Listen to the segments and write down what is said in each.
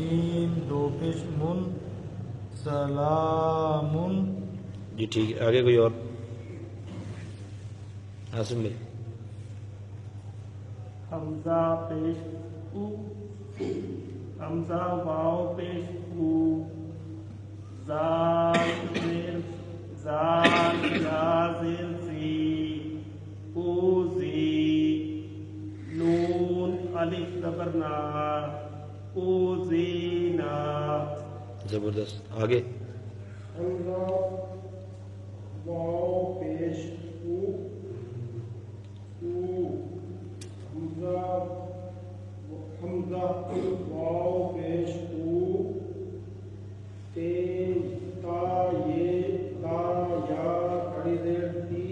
میم دو پیش من سلام. جی ٹھیک ہے. آگے کوئی اور؟ عاصم بھائی. حمزہ پیش او، حمزہ واو پیش او، زال زیر زال یا زیر زی، اوزی، نون الف زبر نا، اوزینا. زبردست. آگے حمزہ واو پیش او، حمزہ واو پیش او، تے تا یہ تا یا کھڑی زیر تی،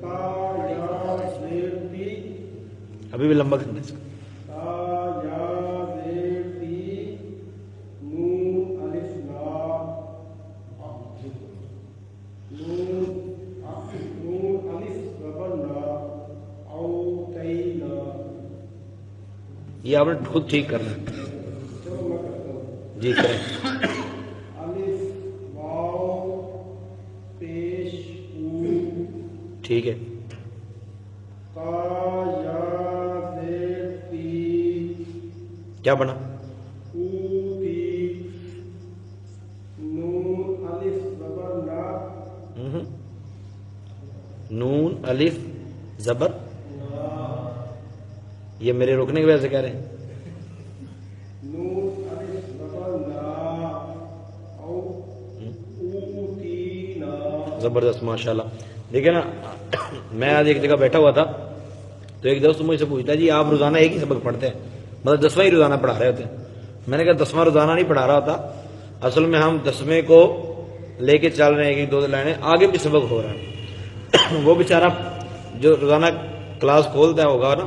تا یا زیر تی، ابھی بھی لمبا کرنا ہے. تا یا زیر تی، نون الف لا، نون الف زبر لا، او تینا. یہ آپ نے خود ٹھیک کرنا ہے. چلو میں کرتا ہوں. جی کریں. الف واو پیش او، ٹھیک ہے. تا یا زیر تی، کیا بنا؟ او تی، نون الف زبر نا، نون الف زبر. یہ میرے روکنے کی وجہ سے کہہ رہے ہیں. نون الف زبر نا، او تینا. زبردست ماشاءاللہ. دیکھیں نا، میں آج ایک جگہ بیٹھا ہوا تھا تو ایک دوست مجھ سے پوچھتا جی آپ روزانہ ایک ہی سبق پڑھتے ہیں، مطلب 10واں ہی روزانہ پڑھا رہے ہوتے ہیں. میں نے کہا 10واں روزانہ نہیں پڑھا رہا ہوتا، اصل میں ہم 10ویں کو لے کے چل رہے ہیں، ایک دو لائنیں آگے بھی سبق ہو رہا ہے. وہ بیچارہ جو روزانہ کلاس کھولتا ہوگا نا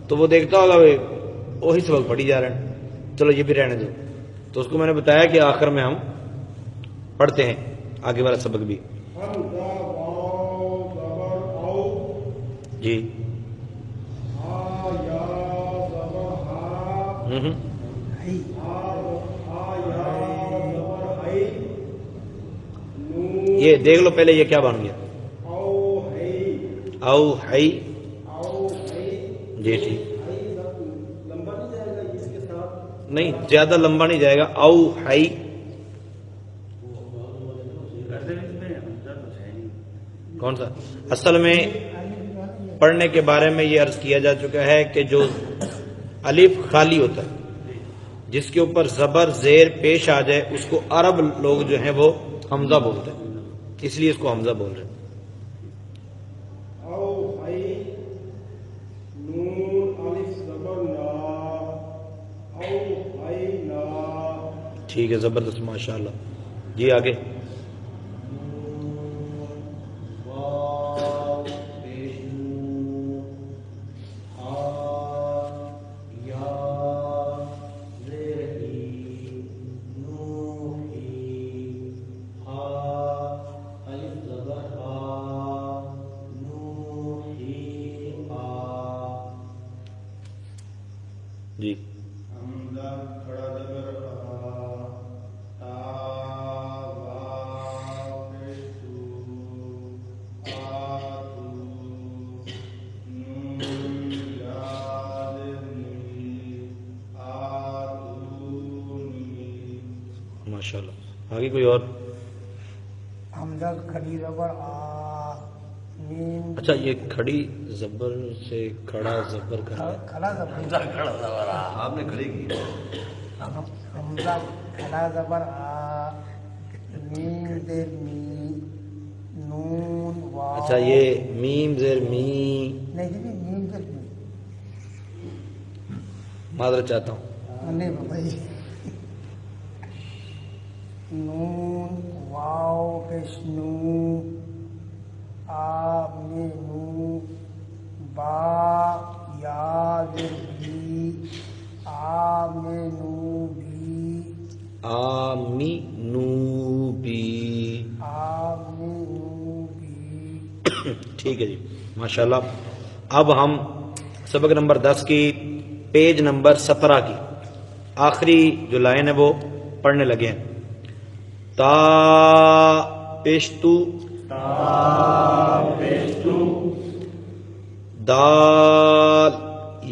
تو وہ دیکھتا ہوگا وہی سبق پڑھی جا رہے ہیں، چلو یہ بھی رہنے دو. تو اس کو میں نے بتایا کہ آخر میں ہم پڑھتے ہیں آگے والا سبق بھی. حمزہ واو زبر او، جی. ہا یا زبر ہا، ہا یا زبر ہئی، نون یہ دیکھ لو پہلے یہ کیا بن گیا؟ او ہئی، او ہئی. او ہئی. جی ٹھیک. ہئی لمبا نہیں جائے گا اس کے ساتھ؟ نہیں زیادہ لمبا نہیں جائے گا. او ہئی. کون سا؟ اصل میں پڑھنے کے بارے میں یہ عرض کیا جا چکا ہے کہ جو الف خالی ہوتا ہے جس کے اوپر زبر زیر پیش آ جائے اس کو عرب لوگ جو ہیں وہ حمزہ بولتے ہیں، اس لیے اس کو حمزہ بول رہے ہیں. او ہئی، نون الف زبر نا، او ہئی نا. ٹھیک ہے. زبردست ماشاءاللہ. جی آگے. جی حمزہ کھڑا زبر آ، تا واو پیش تو، آتو، نون یا زیر نی، آتونی. ماشاءاللہ. آگے کوئی اور؟ حمزہ کھڑی زبر آ، میم. اچھا یہ کھڑی زبر سے کھڑا زبر کرنا ہے. کھڑا زبر، آپ نے کھڑی کی. حمزہ کھڑا زبر آ، میم زیر می، نون واو. اچھا یہ میم زیر می. نہیں جی میم زیر می. معذرت چاہتا ہوں. نہیں بابا جی. نون واو پیش نو، آ میں نو، با یا زیر بی، آ میں نو بی، آمی نوبی. آ میں نو بی. ٹھیک ہے جی ماشاءاللہ. اب ہم سبق نمبر 10 کی پیج نمبر 17 کی آخری جو لائن ہے وہ پڑھنے لگے ہیں. تا پیشتو، دال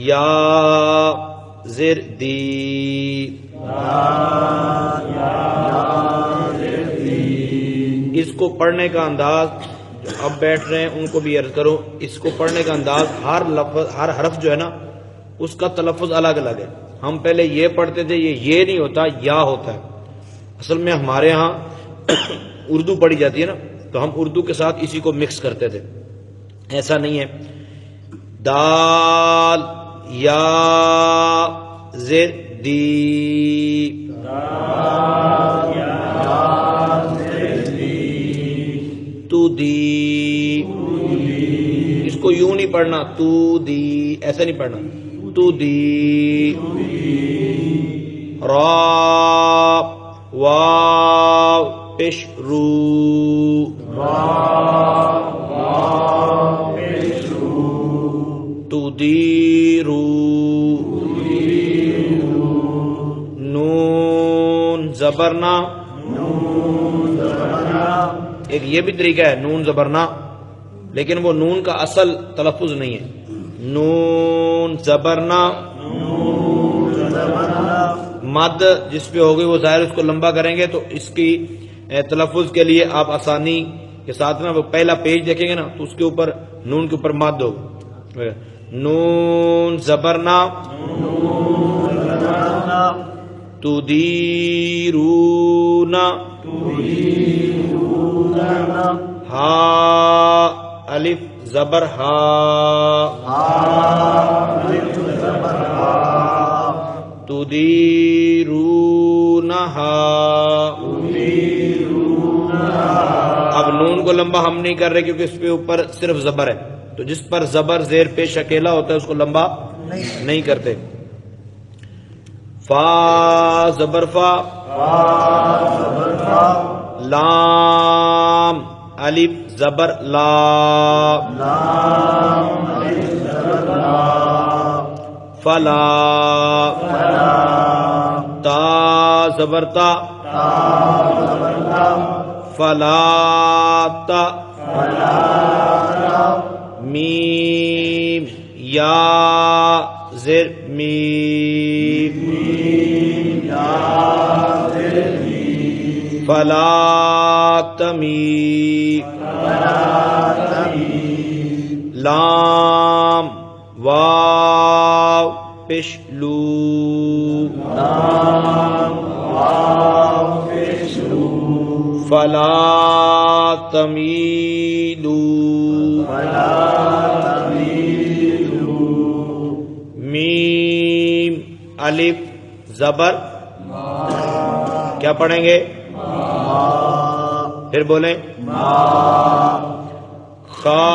یا زر دی، اس کو پڑھنے کا انداز جو اب بیٹھ رہے ہیں ان کو بھی عرض کرو، اس کو پڑھنے کا انداز ہر لفظ ہر حرف جو ہے نا اس کا تلفظ الگ الگ ہے. ہم پہلے یہ پڑھتے تھے، یہ نہیں ہوتا، یا ہوتا ہے. اصل میں ہمارے ہاں اردو پڑھی جاتی ہے نا تو ہم اردو کے ساتھ اسی کو مکس کرتے تھے، ایسا نہیں ہے. دال یا زر دی، تو دی، اس کو یوں نہیں پڑھنا تو دی، ایسا نہیں پڑھنا تو دی. را واو پیش رو، تو دی رو. نون زبرنا، ایک یہ بھی طریقہ ہے نون زبرنا، لیکن وہ نون کا اصل تلفظ نہیں ہے. نون زبرنا، مد جس پہ ہوگی وہ ظاہر اس کو لمبا کریں گے تو اس کی تلفظ کے لیے آپ آسانی کے ساتھ نا وہ پہلا پیج دیکھیں گے نا تو اس کے اوپر نون کے اوپر مد ہوگا. نون زبرنا تدیرون، ہا الف زبر ہا، تدیرونہا. اب نون کو لمبا ہم نہیں کر رہے کیونکہ اس پہ اوپر صرف زبر ہے، تو جس پر زبر زیر پیش اکیلا ہوتا ہے اس کو لمبا نہیں کرتے. فا زبر فا، لام الف زبر لا، فلا. تا زبر تا، فلا تا. میم یا زر میم، فلا تمیم. لام واو پیش لو، فلا تمیلو. میم الف زبر کیا پڑھیں گے؟ پھر بولیں خا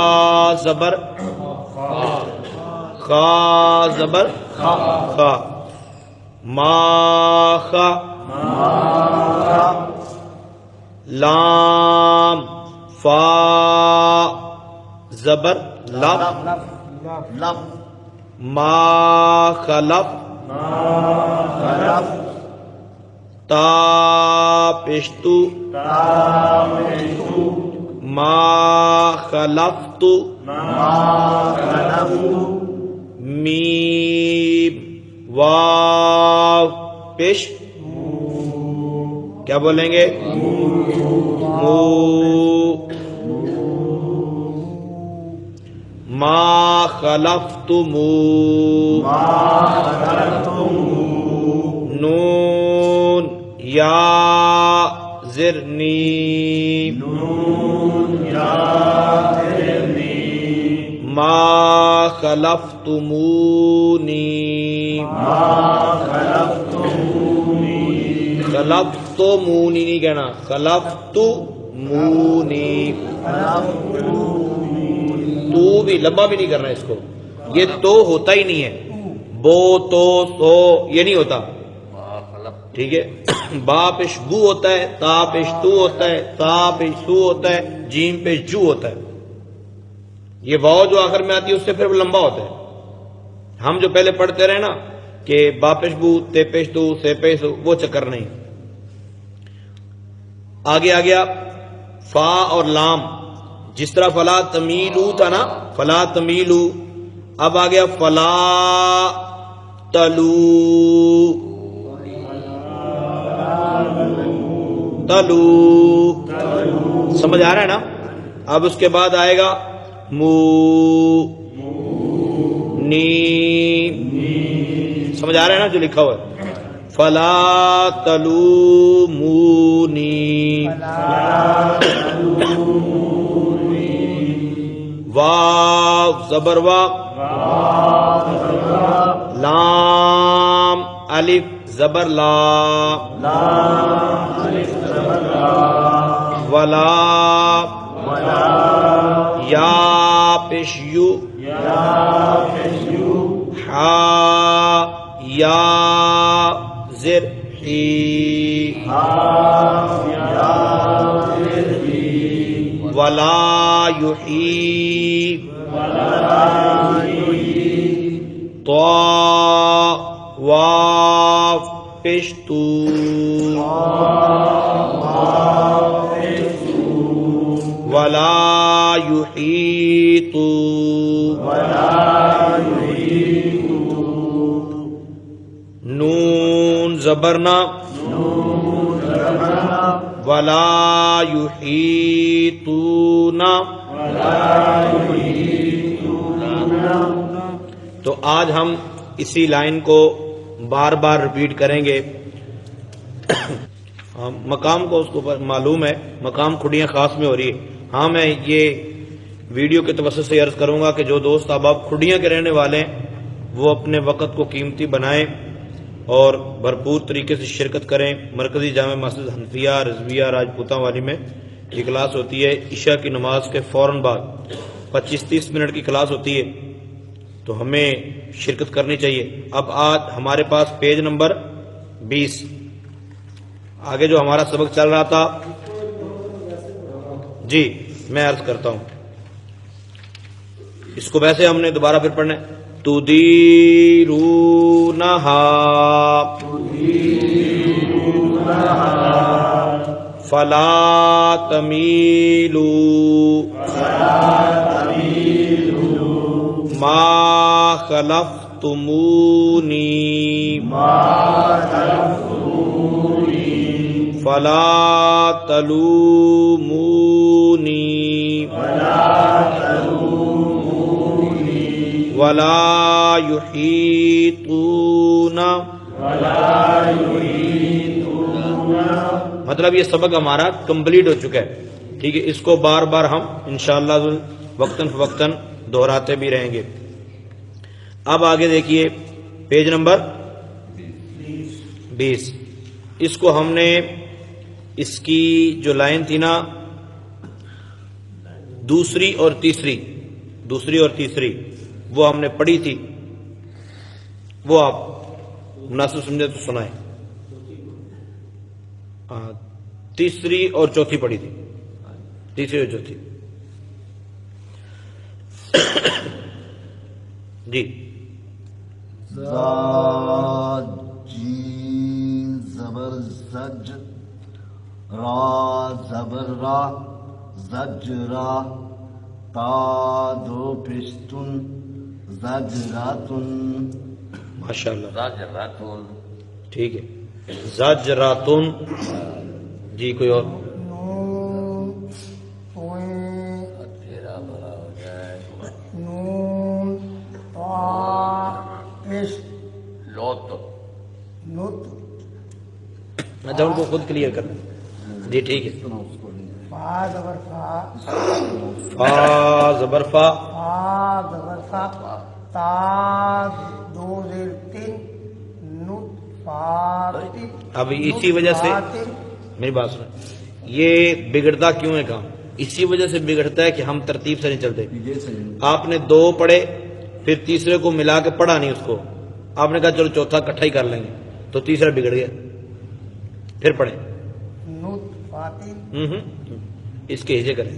زبر، خا زبر خا. ما خا، لام فا زبر لف، ما خلف، تا پشتو، ما خلفت، میم واو پیش کیا بولیں گے؟ مو. ما خلفتمو، نون یا زرنی، ما خلفتمونی، خلفتمونی نہیں کہنا، خلفتمونی. تو بھی لمبا بھی نہیں کرنا اس کو، یہ تو ہوتا ہی نہیں ہے. بو تو سو یہ نہیں ہوتا، ٹھیک ہے. با پیش بو ہوتا ہے، تا پیش تو ہوتا ہے، تا پیش سو ہوتا ہے، جیم پیش جو ہوتا ہے. یہ واو جو آخر میں آتی ہے اس سے پھر وہ لمبا ہوتا ہے. ہم جو پہلے پڑھتے رہے نا کہ با پیش بو تے پیش تو سے پیش وہ چکر نہیں. آگے آ گیا فا اور لام، جس طرح فلا تمیلو تھا نا، فلا تمیلو، اب آ گیا فلا تلو، تلو، سمجھ آ رہا ہے نا. اب اس کے بعد آئے گا مو نی، سمجھ آ رہا ہے نا جو لکھا ہوا ہے، فلا تلو مونی. واو زبر وا، لام الف زبر لا، ولا، یا پیش یو، ہا یا زر ہی، ولا یحیی، طا واو پیش تو، ولا یحیط، نون زبرنا، ولا یحیطون. تو آج ہم اسی لائن کو بار بار ریپیٹ کریں گے. مقام کو اس کو معلوم ہے، مقام کھڑیاں خاص میں ہو رہی ہے. ہاں میں یہ ویڈیو کے توسط سے عرض کروں گا کہ جو دوست احباب کھڑیاں کے رہنے والے ہیں وہ اپنے وقت کو قیمتی بنائیں اور بھرپور طریقے سے شرکت کریں. مرکزی جامع مسجد حنفیہ رضویہ راجپوتاں والی میں یہ کلاس ہوتی ہے عشاء کی نماز کے فوراً بعد، 25-30 منٹ کی کلاس ہوتی ہے، تو ہمیں شرکت کرنی چاہیے. اب آج ہمارے پاس پیج نمبر 20، آگے جو ہمارا سبق چل رہا تھا، جی میں عرض کرتا ہوں، اس کو ویسے ہم نے دوبارہ پھر پڑھنا ہے. تدیرونہا فلا تمیلو ما خلفتمونی فلا تلومونی ولا یحیطون. مطلب یہ سبق ہمارا کمپلیٹ ہو چکا ہے، ٹھیک ہے. اس کو بار بار ہم انشاءاللہ وقتاً فوقتاً دہراتے بھی رہیں گے. اب آگے دیکھیے پیج نمبر 20. اس کو ہم نے، اس کی جو لائن تھی نا، دوسری اور تیسری وہ ہم نے پڑھی تھی، وہ آپ مناسب سمجھے تو سنائیں. تیسری اور چوتھی پڑھی تھی، تیسری اور چوتھی. جی زاد جیم زبر زج، را زبر را، زجرا، تا دو پشتن، زجراتن. ماشاءاللہ، ٹھیک ہے. زجراتن. جی کوئی اور؟ نون نون طا پیش نت. اچھا ان کو خود کلیئر کرنا. جی ٹھیک ہے. فا زبر فا، فا زبر فا، فا زبر فا، تا دو زیر تین، نت فاتن. اب اسی وجہ سے میری بات سنیں، یہ بگڑتا کیوں ہے کام؟ اسی وجہ سے بگڑتا ہے کہ ہم ترتیب سے نہیں چلتے. آپ نے 2 پڑھے، پھر تیسرے کو ملا کے پڑھا نہیں اس کو، آپ نے کہا چلو چوتھا اکٹھا ہی کر لیں گے، تو تیسرا بگڑ گیا. پھر پڑھیں نت فاتن. اس کے ہجے کریں.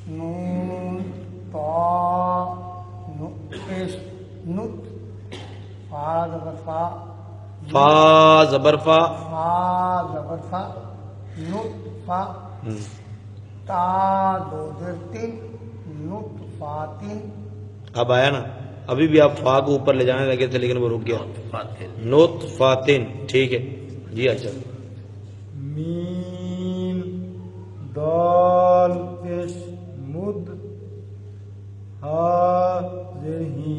نون طا پیش نت زبر فا فا زبر فا فا زبر فا نطفا ہم، تا دو زیر تین نطفاتن اب آیا نا، ابھی بھی آپ فا کو اوپر لے جانے لگے تھے لیکن وہ رک گیا. نطفاتن، ٹھیک ہے جی. اچھا میم دال پیش مد ہا زیر ہی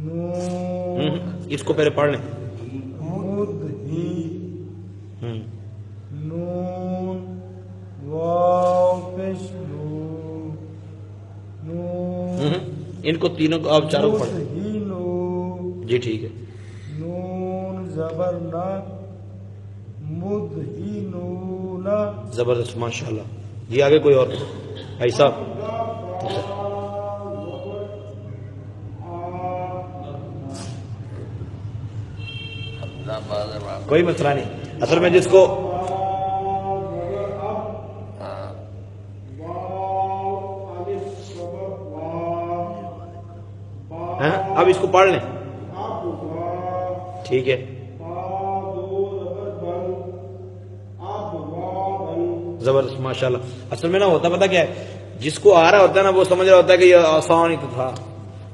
نون اس کو پہلے پڑھ لیں. مد ہی ہم، نون واو پیش نون نون ان کو تینوں کو آپ چاروں کو پڑھیں. ہی نو جی ٹھیک ہے. نون زبر نا مد ہی نونا زبردست ماشاء اللہ. جی آگے کوئی اور بھائی صاحب. کوئی مسئلہ نہیں. اصل میں جس کو ہاں، اب اس کو پڑھ لیں. ٹھیک ہے زبردست ماشاء اللہ. اصل میں نا ہوتا پتہ کیا ہے، جس کو آ رہا ہوتا ہے نا وہ سمجھ رہا ہوتا ہے کہ یہ آسان ہی تو تھا،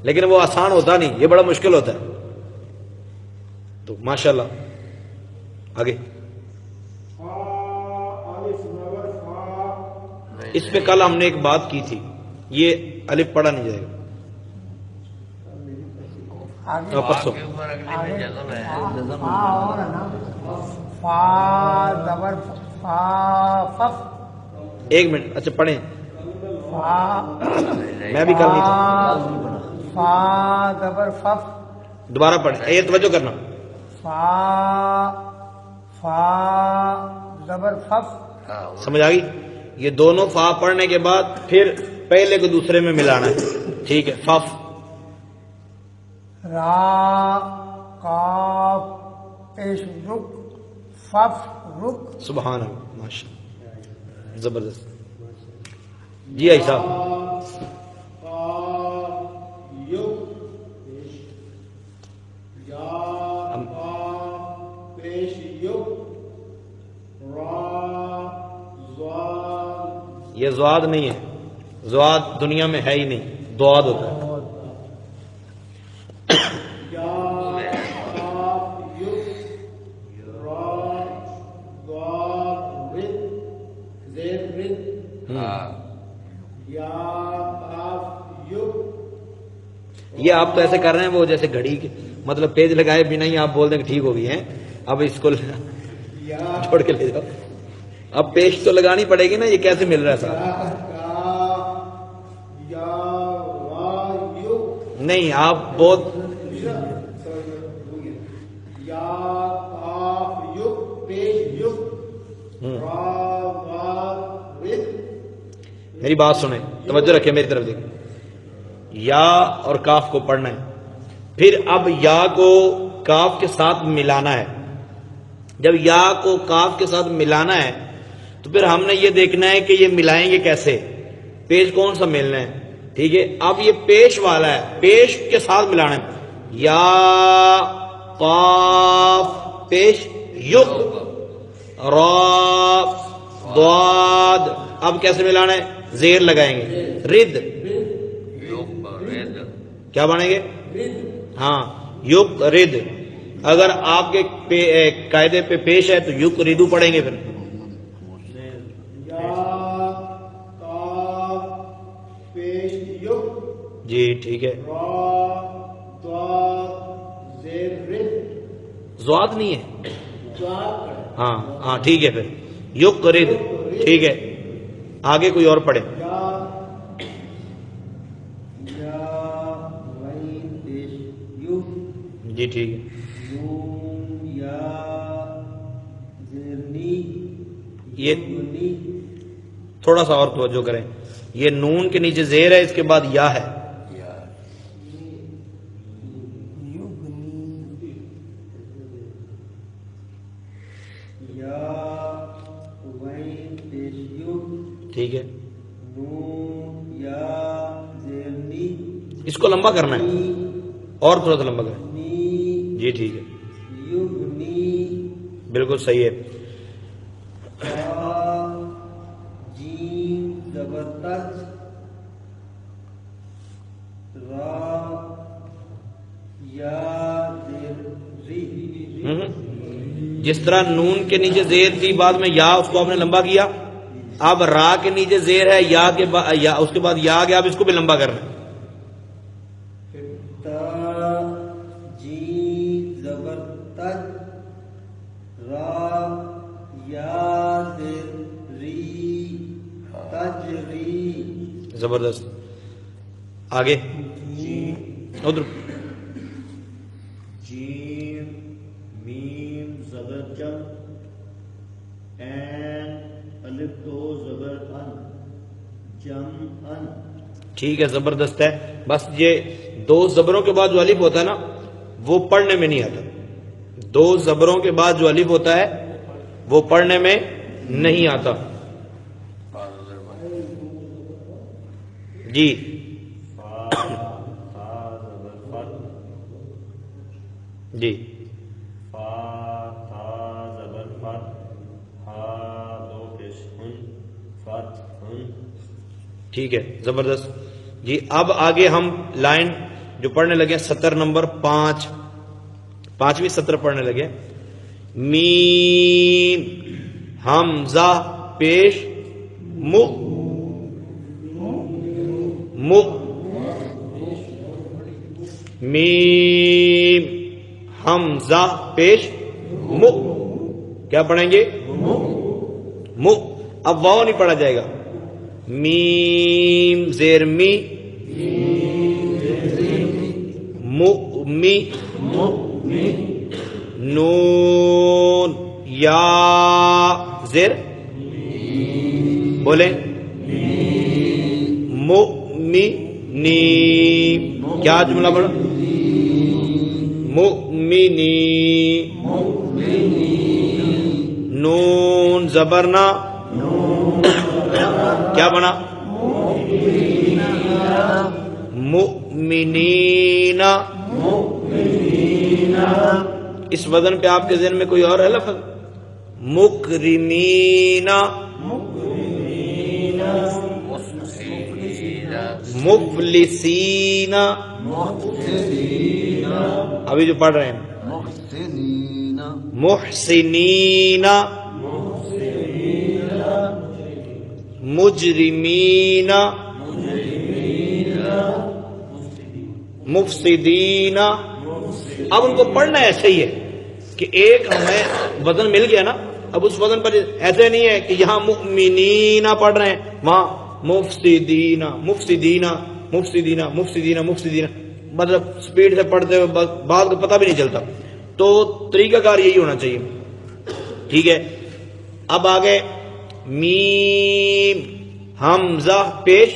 لیکن وہ آسان ہوتا نہیں، یہ بڑا مشکل ہوتا ہے. تو ماشاء اللہ آگے. اس پہ کل ہم نے ایک بات کی تھی، یہ الف پڑھا نہیں جائے گا. آگے پرسوں فا اور ہے نا فا زبر فا فف ایک منٹ. اچھا پڑھیں، فا میں بھی کل نہیں تھا. فا زبر فف دوبارہ پڑھیں، یہ توجہ کرنا. فا فا زبر فف سمجھ آ گئی؟ یہ دونوں فا پڑھنے کے بعد پھر پہلے کو دوسرے میں ملانا ہے. ٹھیک ہے. فف را کاف پیش رک فف رک سبحان اللہ ماشاء اللہ زبردست. جی آئی صاحب. یہ زواد نہیں ہے، زواد دنیا میں ہے ہی نہیں، دواد ہوتا ہے. یہ آپ تو ایسے کر رہے ہیں وہ جیسے گھڑی کے مطلب پیج لگائے بنا ہی آپ بول دیں کہ ٹھیک ہو گئی ہیں. اب اس کو چھوڑ کے لے جاؤ. اب پیش تو لگانی پڑے گی نا، یہ کیسے مل رہا ہے صاحب؟ نہیں آپ بہت میری بات سنیں، توجہ رکھیں میری طرف دیکھیں. یا اور کاف کو پڑھنا ہے، پھر اب یا کو کاف کے ساتھ ملانا ہے. جب یا کو کاف کے ساتھ ملانا ہے تو پھر ہم نے یہ دیکھنا ہے کہ یہ ملائیں گے کیسے، پیش کون سا ملنا ہے. ٹھیک ہے. اب یہ پیش والا ہے، پیش کے ساتھ ملانا ہے. یا قاف پیش یق را ضاد. اب کیسے ملانا ہے؟ زیر لگائیں گے. رد کیا بنیں گے؟ ہاں یق رد. اگر آپ کے قاعدے پہ پیش ہے تو یق ردو پڑھیں گے. پھر جی ٹھیک ہے. زواد نہیں ہے، ہاں ہاں ٹھیک ہے. پھر یق رد. ٹھیک ہے. آگے کوئی اور پڑھے. جی ٹھیک ہے. یہ تھوڑا سا اور توجہ کریں، یہ نون کے نیچے زیر ہے، اس کے بعد یا ہے. ٹھیک ہے. اس کو لمبا کرنا ہے اور تھوڑا سا لمبا کریں. جی ٹھیک ہے، یبنی بالکل صحیح ہے. تا جیم زبر تج را یا زیر ری. جس طرح نون کے نیچے زیر تھی بعد میں یا، اس کو آپ نے لمبا کیا. اب را کے نیچے زیر ہے، یا کے بعد یا اس کے بعد یا آ گیا، اب اس کو بھی لمبا کرنا ہے. تا جیم زبر تج را یا زیر ری تجری. زبردست. آگے ادھر. جیم میم زبر جم این الف دو زبر ان جم ان. ٹھیک ہے، زبردست ہے. بس یہ دو زبروں کے بعد جو الف ہوتا ہے نا وہ پڑھنے میں نہیں آتا. دو زبروں کے بعد جو الف ہوتا ہے وہ پڑھنے میں نہیں آتا. جی فا تھا زبر فت جی فا تھا زبر فت ہا دو پیش ہن فت ہن. ٹھیک ہے، زبردست. جی اب آگے ہم لائن جو پڑھنے لگے ہیں، سطر نمبر 5، 5ویں سطر پڑھنے لگے. میم حمزہ پیش مو مو. میم حمزہ پیش مو. کیا پڑھیں گے؟ مو. اب واو نہیں پڑھا جائے گا. میم زیر می مو می. نون یا زیر بولیں مو می نی. کیا جملہ پڑھا؟ مؤمنی. نون زبرنا کیا بنا؟ مؤمنین. اس وزن پہ آپ کے ذہن میں کوئی اور ہے لفظ؟ مکرمین مفلسین. ابھی جو پڑھ رہے ہیں محسنین مجرمین مفسدین. اب ان کو پڑھنا ایسے ہی ہے کہ ایک ہمیں وزن مل گیا نا. اب اس وزن پر ایسے نہیں ہے کہ یہاں مؤمنین پڑھ رہے ہیں، وہاں مفسدین مفسدین مفسدین مفسدین مفسدین. مطلب سپیڈ سے پڑھتے ہوئے بات کو پتہ بھی نہیں چلتا. تو طریقہ کار یہی ہونا چاہیے. ٹھیک ہے، اب آگے میم حمزہ پیش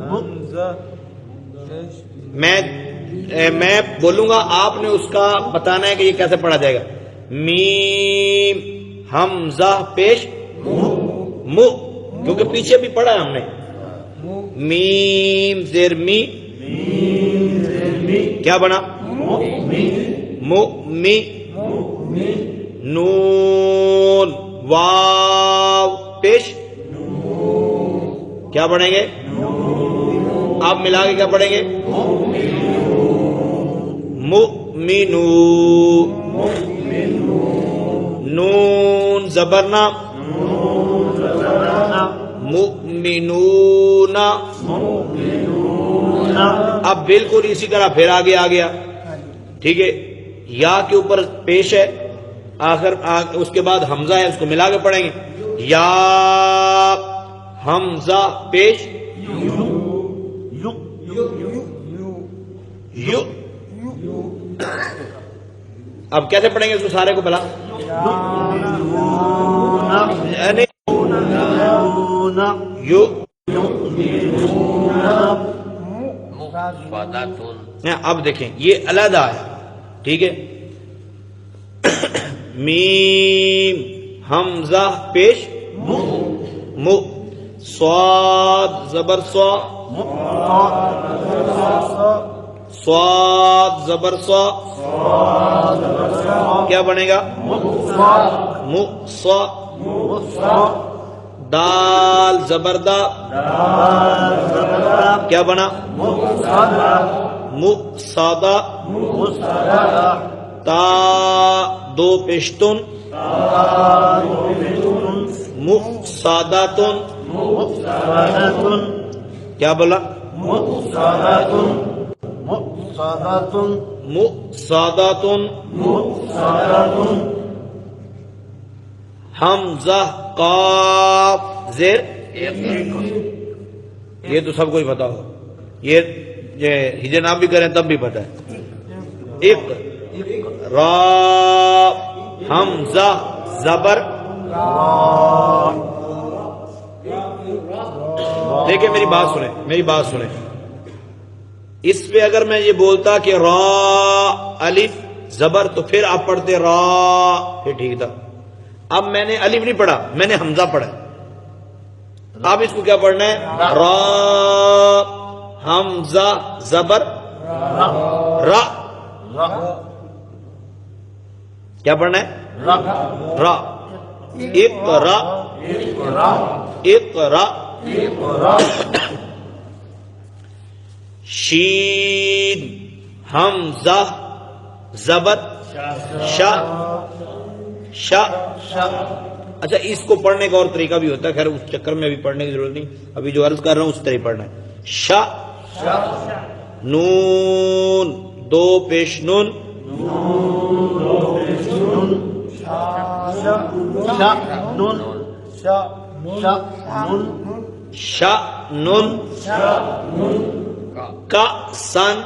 حمزہ پیش میں بولوں گا، آپ نے اس کا بتانا ہے کہ یہ کیسے پڑھا جائے گا. میم حمزہ پیش مو، کیونکہ پیچھے بھی پڑھا ہے ہم نے. میم زیر می کیا بنا؟ مو می. نون واو پیش کیا پڑھیں گے؟ آپ ملا کے کیا پڑھیں گے؟ مؤمنو. نون زبرنا مؤمنون. اب بالکل اسی طرح پھر آگے آ گیا. ٹھیک ہے، یا کے اوپر پیش ہے، آخر اس کے بعد حمزہ ہے، اس کو ملا کے پڑھیں گے. یا حمزہ پیش یو. اب کیسے پڑھیں گے اس کو سارے کو بلا؟ یو اب دیکھیں یہ علیحدہ ہے. ٹھیک ہے، میم حمزہ پیش مو. صاد زبر سو صاد زبر صا کیا بنے گا؟ مصا. دال زبر دا کیا بنا؟ مصادا. تا دو پشتن مصاداتن کیا بولا؟ مصاداتن. حمزہ قاف زیر یہ تو سب کو ہی پتا ہو. یہ ہجر نام بھی کریں تب بھی پتا ہے. ایک را حمزہ زبر. دیکھیں میری بات سنیں. اس پہ اگر میں یہ بولتا کہ را الف زبر تو پھر آپ پڑھتے را، پھر ٹھیک تھا. اب میں نے الف نہیں پڑھا، میں نے حمزہ پڑھا. اب اس کو کیا پڑھنا ہے؟ را حمزہ زبر را. کیا پڑھنا ہے؟ را. اقرا اقرا. شین حمزہ زبر شا شا. اچھا اس کو پڑھنے کا اور طریقہ بھی ہوتا ہے، خیر اس چکر میں ابھی پڑھنے کی ضرورت نہیں، ابھی جو عرض کر رہا ہوں اس طرح پڑھنا ہے. شا نون دو پیش نون شا نون کا سن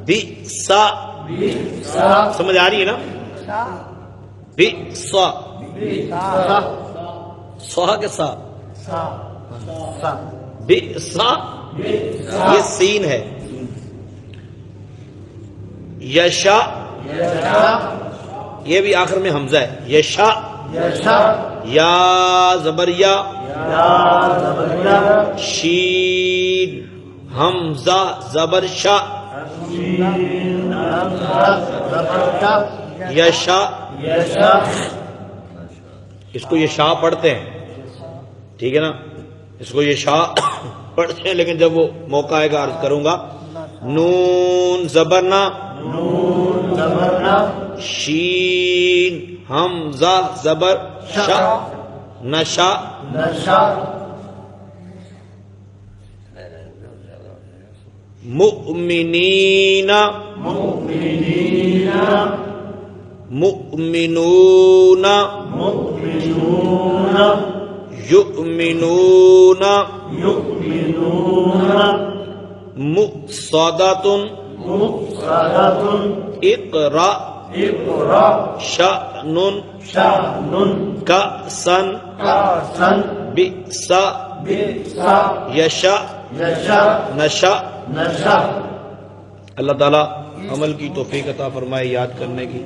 بی سا. سمجھ آ رہی ہے نا؟ بی سا سوہا کے سا بی سا یہ سین ہے. یشا یہ بھی آخر میں حمزہ ہے. یشا یا زبر یا. شین حمزہ زبر شا. یشا اس کو یہ شاہ پڑھتے ہیں، ٹھیک ہے نا؟ اس کو یہ شاہ پڑھتے ہیں، لیکن جب وہ موقع آئے گا عرض کروں گا. نون زبرنا شین حمزہ زبر شا نشا. مؤمنین مؤمنون یؤمنون مصادات اقرا شأن کأسن بئس یشا نشا. اللہ تعالیٰ عمل کی توفیق عطا فرمائے، یاد کرنے کی.